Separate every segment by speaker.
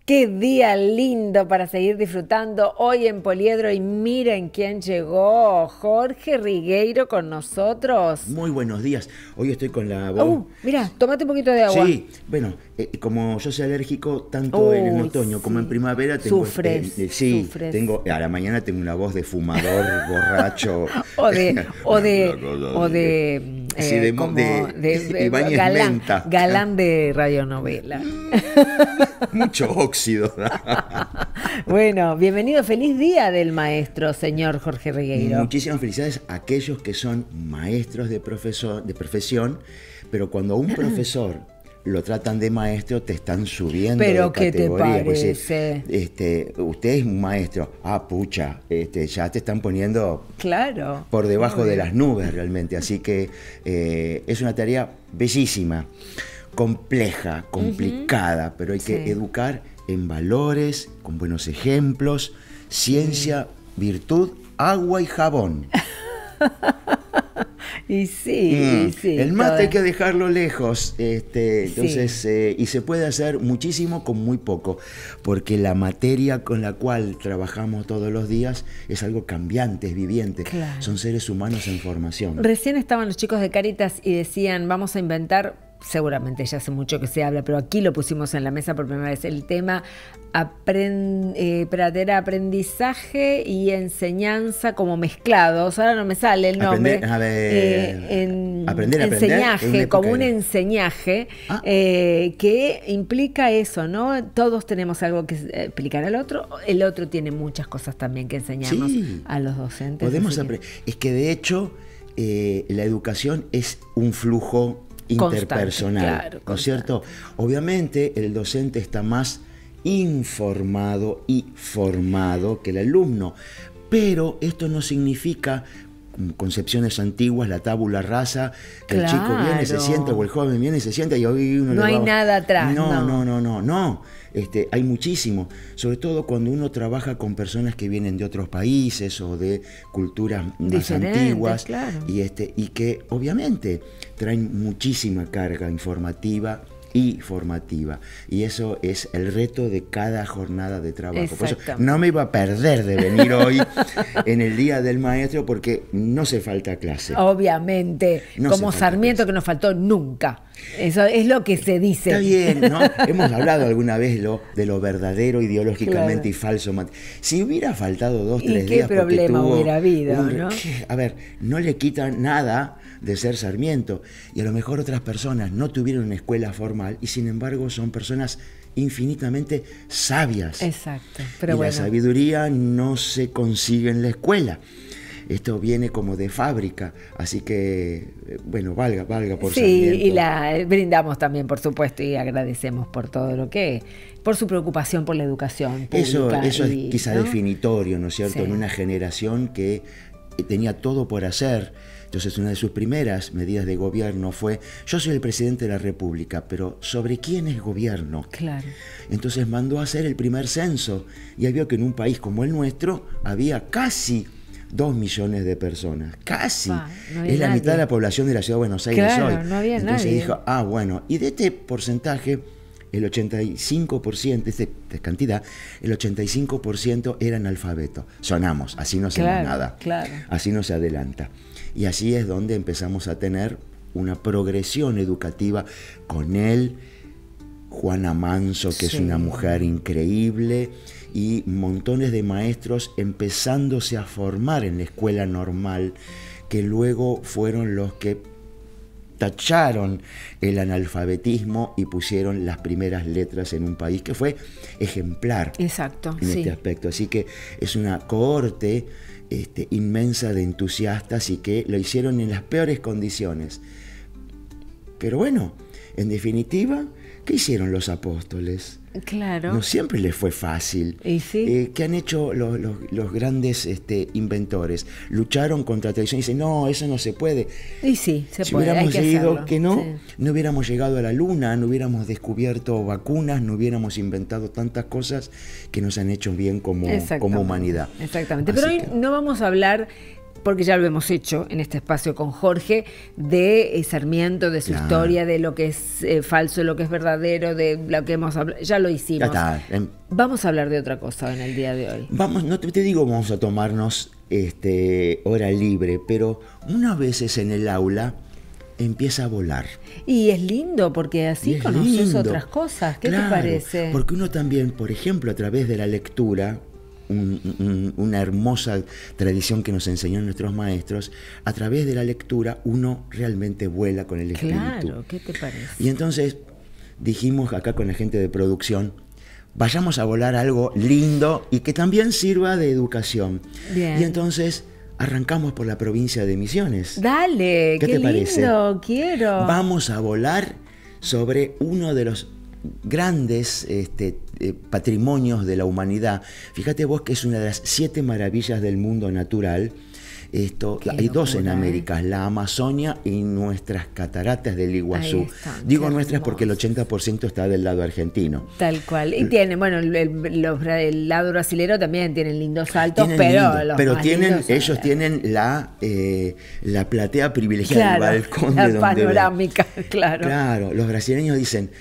Speaker 1: Qué día lindo para seguir disfrutando hoy en Poliedro y miren quién llegó, Jorge Rigueiro con nosotros.
Speaker 2: Muy buenos días, hoy estoy con la voz...
Speaker 1: Mira, tómate un poquito de agua.
Speaker 2: Sí, bueno, como yo soy alérgico tanto en otoño como en primavera tengo...
Speaker 1: Sufres, sufres.
Speaker 2: Tengo, a la mañana tengo una voz de fumador, borracho.
Speaker 1: o de galán de radionovela.
Speaker 2: Mucho óxido.
Speaker 1: Bueno, bienvenido, feliz día del maestro, señor Jorge Rigueiro.
Speaker 2: Muchísimas felicidades a aquellos que son maestros de profesión, pero cuando a un profesor lo tratan de maestro, te están subiendo de
Speaker 1: ¿Qué
Speaker 2: categoría.
Speaker 1: te parece?
Speaker 2: Usted es un maestro. Pucha, ya te están poniendo por debajo de las nubes realmente. Así que es una tarea bellísima, compleja, complicada, pero hay que educar en valores, con buenos ejemplos, ciencia, virtud, agua y jabón.
Speaker 1: Y sí,
Speaker 2: el mate hay que dejarlo lejos, entonces, y se puede hacer muchísimo con muy poco, porque la materia con la cual trabajamos todos los días es algo cambiante, es viviente, son seres humanos en formación.
Speaker 1: Recién estaban los chicos de Cáritas y decían, vamos a inventar, seguramente ya hace mucho que se habla, pero aquí lo pusimos en la mesa por primera vez, el tema pradera, aprendizaje y enseñanza como mezclados. Ahora no me sale el nombre. Enseñaje, como un enseñaje que implica eso, ¿no? Todos tenemos algo que explicar al otro, el otro tiene muchas cosas también que enseñarnos a los docentes.
Speaker 2: Es que de hecho la educación es un flujo interpersonal, ¿no es cierto? Obviamente el docente está más informado y formado que el alumno, pero esto no significa concepciones antiguas, la tabula rasa, que el chico viene, se sienta, o el joven viene y se sienta y hoy uno
Speaker 1: no hay nada atrás.
Speaker 2: No. Hay muchísimo, sobre todo cuando uno trabaja con personas que vienen de otros países o de culturas más antiguas, y que obviamente traen muchísima carga informativa y formativa, y eso es el reto de cada jornada de trabajo. Por eso no me iba a perder de venir hoy en el Día del Maestro, porque no se falta clase.
Speaker 1: Obviamente, como Sarmiento que no faltó nunca. Eso es lo que se dice.
Speaker 2: Está bien, ¿no? Hemos hablado alguna vez de lo verdadero ideológicamente y falso. Si hubiera faltado 2 o 3 días,
Speaker 1: ¿qué problema hubiera habido, no?
Speaker 2: A ver, no le quita nada de ser Sarmiento, y a lo mejor otras personas no tuvieron una escuela formal y sin embargo son personas infinitamente sabias.
Speaker 1: Exacto.
Speaker 2: La sabiduría no se consigue en la escuela. Esto viene como de fábrica, así que, bueno, valga por Sarmiento.
Speaker 1: Y la brindamos también, por supuesto, y agradecemos por todo lo que, por su preocupación por la educación pública.
Speaker 2: Eso es quizá definitorio, ¿no es cierto? En una generación que tenía todo por hacer. Entonces, una de sus primeras medidas de gobierno fue: yo soy el presidente de la República, pero ¿sobre quién es gobierno? Entonces mandó a hacer el primer censo y vio que en un país como el nuestro había casi 2 millones de personas, casi. Es la mitad de la población de la ciudad de Buenos Aires hoy.
Speaker 1: No había
Speaker 2: Entonces
Speaker 1: nadie.
Speaker 2: dijo, bueno, y de este porcentaje, el 85%, esta cantidad, el 85% era analfabeto. Sonamos, así no hacemos nada. Así no se adelanta. Y así es donde empezamos a tener una progresión educativa con él, Juana Manso, que es una mujer increíble, y montones de maestros empezándose a formar en la escuela normal, que luego fueron los que tacharon el analfabetismo y pusieron las primeras letras en un país que fue ejemplar en este aspecto. Así que es una cohorte inmensa de entusiastas y que lo hicieron en las peores condiciones. Pero bueno, en definitiva, ¿qué hicieron los apóstoles? No siempre les fue fácil. ¿Qué han hecho los grandes inventores? Lucharon contra la tradición y dicen, no, eso no se puede.
Speaker 1: Se
Speaker 2: si
Speaker 1: puede,
Speaker 2: hubiéramos leído que no hubiéramos llegado a la luna, no hubiéramos descubierto vacunas, no hubiéramos inventado tantas cosas que nos han hecho bien como humanidad.
Speaker 1: Exactamente. Pero hoy no vamos a hablar porque ya lo hemos hecho en este espacio con Jorge, de Sarmiento, de su historia, de lo que es falso, de lo que es verdadero, de lo que hemos hablado, ya lo hicimos.
Speaker 2: Ya está.
Speaker 1: Vamos a hablar de otra cosa en el día de hoy.
Speaker 2: No te digo vamos a tomarnos hora libre, pero unas veces en el aula empieza a volar.
Speaker 1: Y es lindo porque así conoces otras cosas. ¿Qué te parece?
Speaker 2: Porque uno también, por ejemplo, a través de la lectura, una hermosa tradición que nos enseñó nuestros maestros, a través de la lectura uno realmente vuela con el espíritu.
Speaker 1: Claro, ¿qué te parece?
Speaker 2: Y entonces dijimos acá con la gente de producción, vayamos a volar algo lindo y que también sirva de educación.
Speaker 1: Bien.
Speaker 2: Y entonces arrancamos por la provincia de Misiones.
Speaker 1: Dale,
Speaker 2: ¿qué te parece?
Speaker 1: Lindo, quiero.
Speaker 2: Vamos a volar sobre uno de los grandes patrimonios de la humanidad. Fíjate vos que es una de las 7 maravillas del mundo natural. Hay 2 en América, la Amazonia y nuestras cataratas del Iguazú. Digo nuestras porque el 80% está del lado argentino.
Speaker 1: Tal cual. Y tienen, bueno, el lado brasilero también tienen lindos saltos, pero
Speaker 2: ellos tienen la platea privilegiada, el balcón de donde
Speaker 1: panorámica,
Speaker 2: claro. Claro, los brasileños dicen,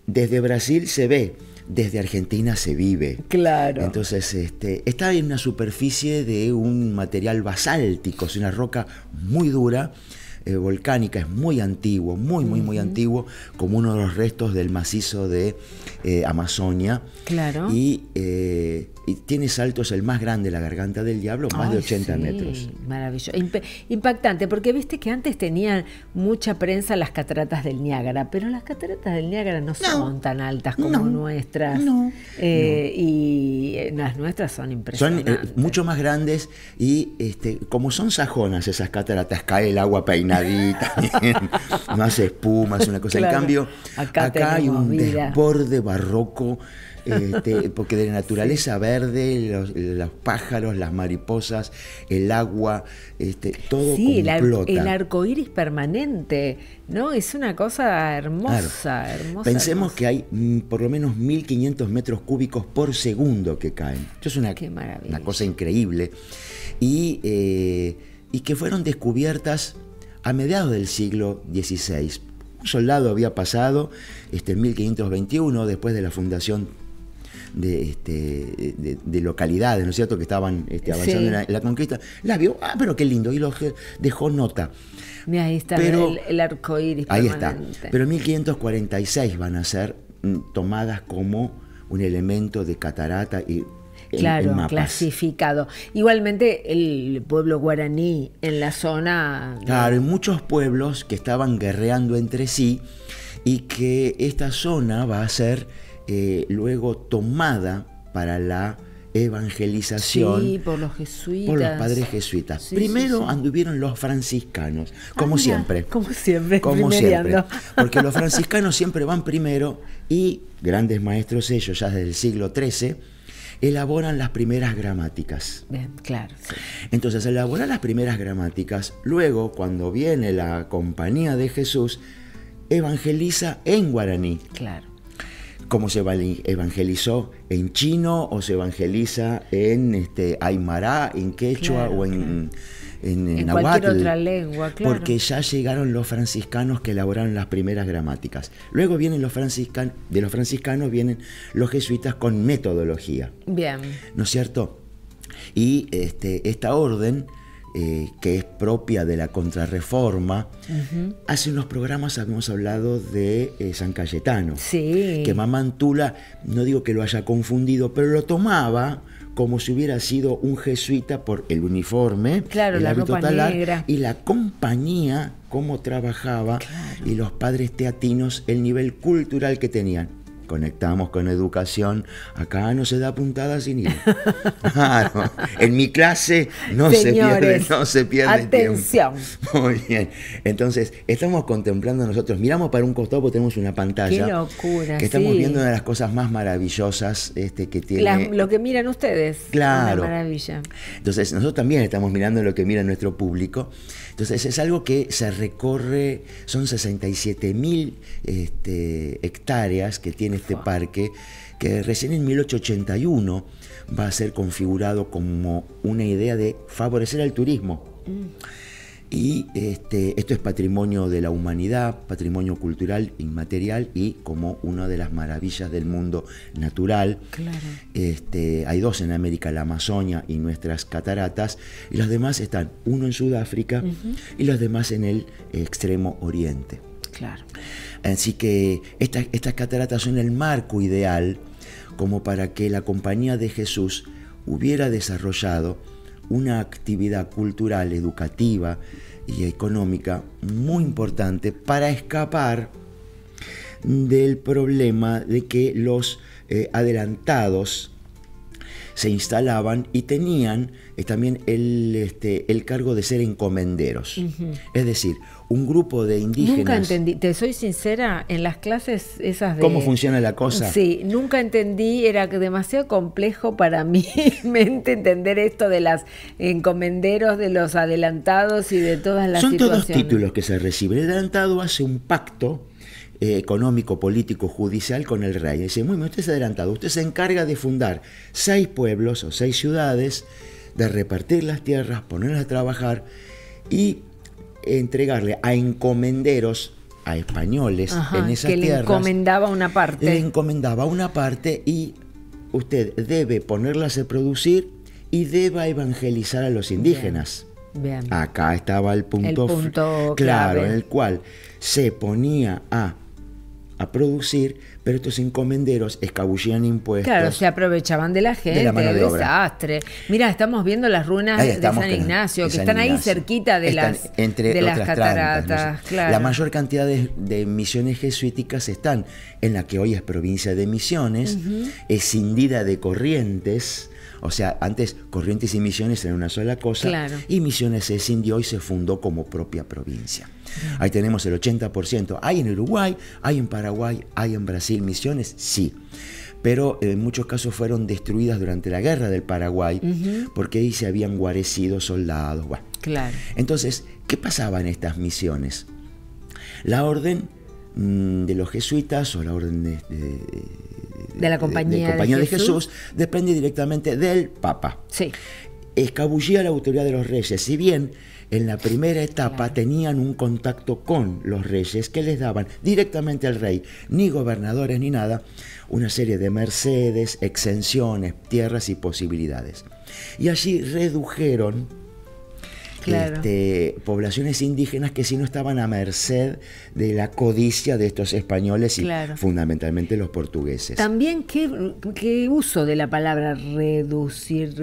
Speaker 2: desde Brasil se ve, desde Argentina se vive.
Speaker 1: Claro.
Speaker 2: Entonces, está en una superficie de un material basáltico, es una roca muy dura, volcánica, es muy antiguo, muy antiguo, como uno de los restos del macizo de Amazonia.
Speaker 1: Claro.
Speaker 2: Y tiene saltos, el más grande, la Garganta del Diablo, más de 80 metros.
Speaker 1: Maravilloso. Impactante, porque viste que antes tenían mucha prensa las cataratas del Niágara, pero las cataratas del Niágara no son tan altas como nuestras. Y las nuestras son impresionantes.
Speaker 2: Son mucho más grandes y como son sajonas esas cataratas, cae el agua peinadita, no hace espuma, es una cosa. Claro. En cambio, acá hay un desborde barroco. Porque de la naturaleza verde, los pájaros, las mariposas, el agua, todo complota.
Speaker 1: El arco iris permanente, ¿no? Es una cosa hermosa, claro. Hermosa.
Speaker 2: Pensemos que hay por lo menos 1.500 metros cúbicos por segundo que caen. Eso es una cosa increíble. Y que fueron descubiertas a mediados del siglo XVI. Un soldado había pasado en 1521, después de la fundación de localidades, ¿no es cierto?, que estaban avanzando en la conquista, la vio, pero qué lindo, y lo dejó nota.
Speaker 1: Mira, ahí está el arco iris permanente.
Speaker 2: Ahí está. Pero en 1546 van a ser tomadas como un elemento de catarata y
Speaker 1: claro, clasificado. Igualmente el pueblo guaraní en la zona.
Speaker 2: Claro, hay muchos pueblos que estaban guerreando entre sí y que esta zona va a ser luego tomada para la evangelización
Speaker 1: por los jesuitas.
Speaker 2: Por los padres jesuitas. Primero anduvieron los franciscanos, como siempre.
Speaker 1: Como siempre.
Speaker 2: Porque los franciscanos siempre van primero y grandes maestros ellos, ya desde el siglo XIII, elaboran las primeras gramáticas.
Speaker 1: Bien, claro. Sí.
Speaker 2: Entonces, al elaborar las primeras gramáticas, luego, cuando viene la compañía de Jesús, evangeliza en guaraní.
Speaker 1: Claro.
Speaker 2: ¿Cómo se evangelizó en chino o se evangeliza en aymara, en quechua o en nahuatl?
Speaker 1: Cualquier otra lengua, claro.
Speaker 2: Porque ya llegaron los franciscanos que elaboraron las primeras gramáticas. Luego vienen de los franciscanos vienen los jesuitas con metodología.
Speaker 1: Bien.
Speaker 2: ¿No es cierto? Y esta orden, que es propia de la Contrarreforma, hace unos programas habíamos hablado de San Cayetano, que Mamantula, no digo que lo haya confundido, pero lo tomaba como si hubiera sido un jesuita por el uniforme, el hábito talar, negra, y la compañía, cómo trabajaba, y los padres teatinos, el nivel cultural que tenían. Conectamos con educación, acá no se da puntada sin hilo. Claro, en mi clase no se pierde
Speaker 1: atención.
Speaker 2: Tiempo. Muy bien. Entonces, estamos contemplando nosotros, miramos para un costado porque tenemos una pantalla.
Speaker 1: Qué locura,
Speaker 2: que estamos viendo una de las cosas más maravillosas que tiene.
Speaker 1: Lo que miran ustedes.
Speaker 2: Claro.
Speaker 1: Una maravilla.
Speaker 2: Entonces, nosotros también estamos mirando lo que mira nuestro público. Entonces, es algo que se recorre, son 67.000 hectáreas que tiene este parque, que recién en 1881 va a ser configurado como una idea de favorecer el turismo. Y esto es patrimonio de la humanidad, patrimonio cultural inmaterial y como una de las maravillas del mundo natural.
Speaker 1: Claro.
Speaker 2: Hay dos en América, la Amazonia y nuestras cataratas, y los demás están, uno en Sudáfrica y los demás en el extremo oriente.
Speaker 1: Claro.
Speaker 2: Así que estas cataratas son el marco ideal como para que la Compañía de Jesús hubiera desarrollado una actividad cultural, educativa y económica muy importante para escapar del problema de que los adelantados se instalaban y tenían también el cargo de ser encomenderos. Es decir, un grupo de indígenas...
Speaker 1: Nunca entendí, te soy sincera, en las clases esas de...
Speaker 2: ¿Cómo funciona la cosa?
Speaker 1: Sí, nunca entendí, era demasiado complejo para mi mente entender esto de las encomenderos, de los adelantados y de todas las situaciones.
Speaker 2: Son todos títulos que se reciben. El adelantado hace un pacto económico, político, judicial con el rey. Dice, muy bien, usted es adelantado, usted se encarga de fundar 6 pueblos o 6 ciudades, de repartir las tierras, ponerlas a trabajar y entregarle a encomenderos, a españoles en esas
Speaker 1: que
Speaker 2: tierras.
Speaker 1: Le encomendaba una parte.
Speaker 2: Le encomendaba una parte y usted debe ponerlas a producir y deba evangelizar a los indígenas.
Speaker 1: Bien.
Speaker 2: Acá estaba el punto
Speaker 1: claro,
Speaker 2: clave, en el cual se ponía a producir, pero estos encomenderos escabullían impuestos.
Speaker 1: Claro, se aprovechaban de la gente,
Speaker 2: de la mano de obra.
Speaker 1: Desastre. Mira, estamos viendo las ruinas de San Ignacio, que están ahí cerquita de las cataratas. Claro.
Speaker 2: La mayor cantidad de misiones jesuíticas están en la que hoy es provincia de Misiones, escindida de Corrientes. O sea, antes Corrientes y Misiones eran una sola cosa,
Speaker 1: claro.
Speaker 2: Y Misiones se escindió y se fundó como propia provincia. Ahí tenemos el 80%. ¿Hay en Uruguay? ¿Hay en Paraguay? ¿Hay en Brasil misiones? Sí. Pero en muchos casos fueron destruidas durante la guerra del Paraguay, porque ahí se habían guarecido soldados. Bueno.
Speaker 1: Claro.
Speaker 2: Entonces, ¿qué pasaba en estas misiones? La orden de los jesuitas o la orden
Speaker 1: de la Compañía
Speaker 2: de Jesús depende directamente del Papa.
Speaker 1: Sí.
Speaker 2: Escabullía la autoridad de los reyes. Si bien en la primera etapa tenían un contacto con los reyes que les daban directamente al rey, ni gobernadores ni nada, una serie de mercedes, exenciones, tierras y posibilidades. Y allí redujeron poblaciones indígenas que si no estaban a merced de la codicia de estos españoles y fundamentalmente los portugueses.
Speaker 1: También, ¿qué uso de la palabra reducción?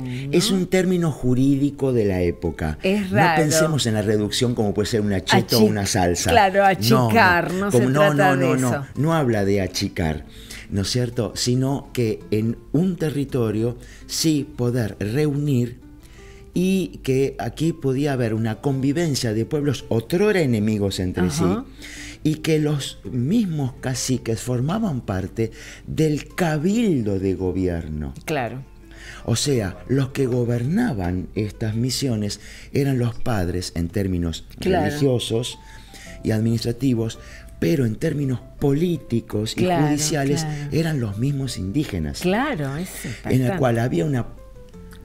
Speaker 1: ¿No?
Speaker 2: Es un término jurídico de la época.
Speaker 1: Es raro.
Speaker 2: No pensemos en la reducción como puede ser un acheto o una salsa.
Speaker 1: Claro, achicar, no se trata de eso.
Speaker 2: No habla de achicar, ¿no es cierto? Sino que en un territorio sí poder reunir y que aquí podía haber una convivencia de pueblos otrora enemigos entre sí, y que los mismos caciques formaban parte del cabildo de gobierno.
Speaker 1: Claro.
Speaker 2: O sea, los que gobernaban estas misiones eran los padres en términos religiosos y administrativos, pero en términos políticos y judiciales eran los mismos indígenas.
Speaker 1: Claro,
Speaker 2: en el cual había una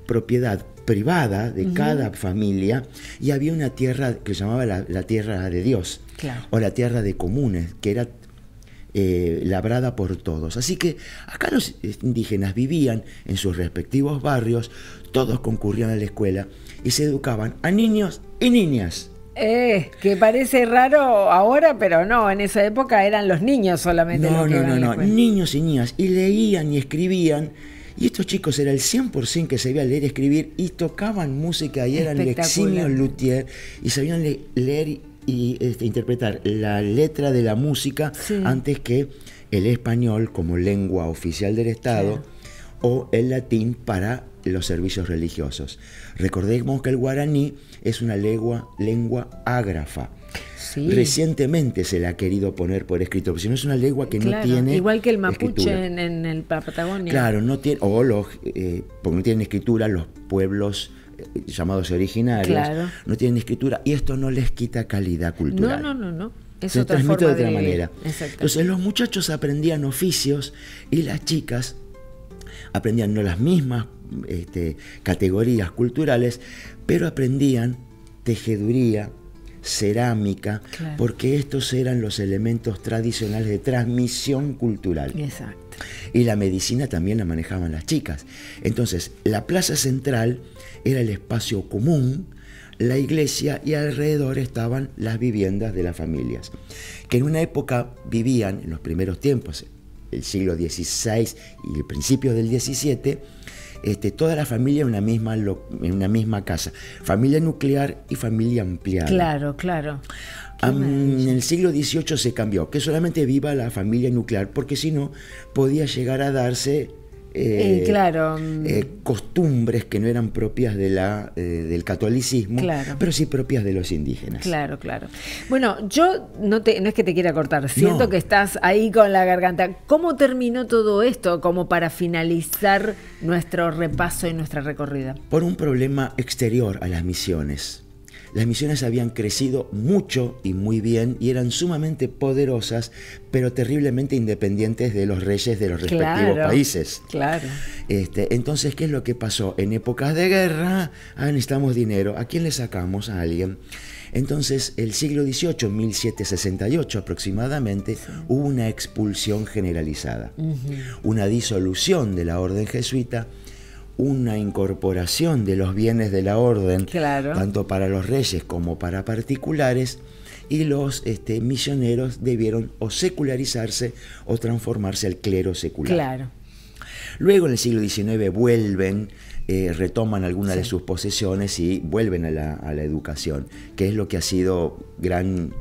Speaker 2: propiedad privada de cada familia y había una tierra que se llamaba la tierra de Dios, o la tierra de comunes, que era labrada por todos. Así que acá los indígenas vivían en sus respectivos barrios, todos concurrían a la escuela y se educaban a niños y niñas.
Speaker 1: Que parece raro ahora, pero no, en esa época eran los niños solamente los que iban a la escuela.
Speaker 2: Niños y niñas, y leían y escribían. Y estos chicos era el 100% que sabían leer y escribir y tocaban música y eran eximios luthier y sabían leer y interpretar la letra de la música antes que el español como lengua oficial del Estado o el latín para los servicios religiosos. Recordemos que el guaraní es una lengua ágrafa. Recientemente se le ha querido poner por escrito, porque si no es una lengua que no tiene
Speaker 1: igual que el mapuche en el Patagonia.
Speaker 2: Claro, no tiene, porque no tienen escritura los pueblos llamados originarios, no tienen escritura y esto no les quita calidad cultural.
Speaker 1: No.
Speaker 2: Se transmite de otra manera. Exacto. Entonces los muchachos aprendían oficios y las chicas aprendían no las mismas categorías culturales, pero aprendían tejeduría, cerámica, claro, porque estos eran los elementos tradicionales de transmisión cultural.
Speaker 1: Exacto.
Speaker 2: Y la medicina también la manejaban las chicas. Entonces, la plaza central era el espacio común, la iglesia, y alrededor estaban las viviendas de las familias, que en una época vivían, en los primeros tiempos, el siglo XVI y el principio del XVII, toda la familia en una misma casa, familia nuclear y familia ampliada.
Speaker 1: Claro, claro.
Speaker 2: En el siglo XVIII se cambió, que solamente viva la familia nuclear, porque si no podía llegar a darse
Speaker 1: claro,
Speaker 2: costumbres que no eran propias del catolicismo, claro, pero sí propias de los indígenas.
Speaker 1: Claro, claro. Bueno, yo no es que te quiera cortar, siento que estás ahí con la garganta. ¿Cómo terminó todo esto como para finalizar nuestro repaso y nuestra recorrida?
Speaker 2: Por un problema exterior a las misiones. Las misiones habían crecido mucho y muy bien y eran sumamente poderosas, pero terriblemente independientes de los reyes de los respectivos países.
Speaker 1: Claro.
Speaker 2: Entonces, ¿qué es lo que pasó? En épocas de guerra, necesitamos dinero. ¿A quién le sacamos? A alguien. Entonces, el siglo XVIII, 1768 aproximadamente, hubo una expulsión generalizada, una disolución de la orden jesuita, una incorporación de los bienes de la orden, claro, tanto para los reyes como para particulares, y los misioneros debieron o secularizarse o transformarse al clero secular.
Speaker 1: Claro.
Speaker 2: Luego, en el siglo XIX, vuelven, retoman algunas de sus posesiones y vuelven a la educación, que es lo que ha sido gran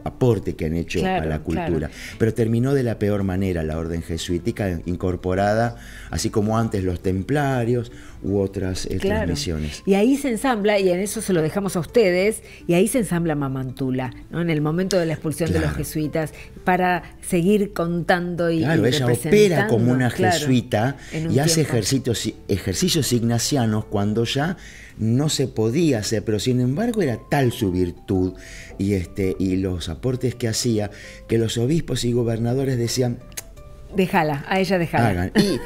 Speaker 2: aporte que han hecho a la cultura. Claro. Pero terminó de la peor manera la orden jesuítica, incorporada, así como antes los templarios u otras misiones.
Speaker 1: Y ahí se ensambla, y en eso se lo dejamos a ustedes, y ahí se ensambla Mamantula, ¿no? En el momento de la expulsión de los jesuitas, para seguir contando y
Speaker 2: ella opera como una jesuita y hace ejercicios ignacianos cuando ya no se podía hacer, pero sin embargo era tal su virtud y los aportes que hacía, que los obispos y gobernadores decían:
Speaker 1: déjala, a ella déjala.
Speaker 2: Hagan. Y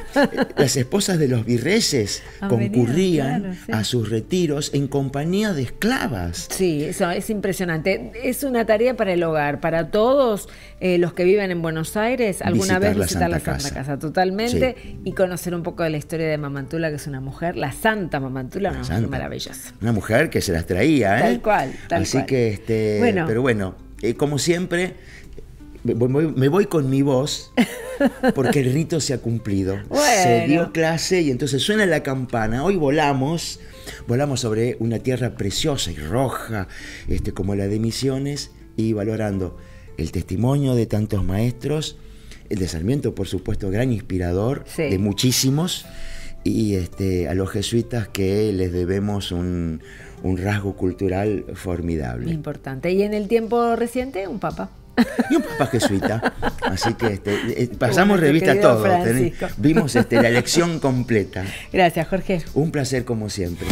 Speaker 2: las esposas de los virreyes concurrían a sus retiros en compañía de esclavas.
Speaker 1: Sí, eso es impresionante. Es una tarea para el hogar, para todos los que viven en Buenos Aires, alguna vez visitar la Santa Casa totalmente, y conocer un poco de la historia de Mamantula, que es una mujer, la Santa Mamantula, una mujer maravillosa.
Speaker 2: Una mujer que se las traía,
Speaker 1: Tal cual.
Speaker 2: Así que, pero bueno, como siempre, me voy con mi voz, porque el rito se ha cumplido. Se dio clase y entonces suena la campana. Hoy volamos sobre una tierra preciosa y roja, como la de Misiones, y valorando el testimonio de tantos maestros, el de Sarmiento, por supuesto, gran inspirador de muchísimos, y a los jesuitas, que les debemos un rasgo cultural formidable.
Speaker 1: Importante. Y en el tiempo reciente, un papa.
Speaker 2: Y un papa jesuita. Así que pasamos revista a todo. Vimos la lección completa.
Speaker 1: Gracias, Jorge.
Speaker 2: Un placer como siempre.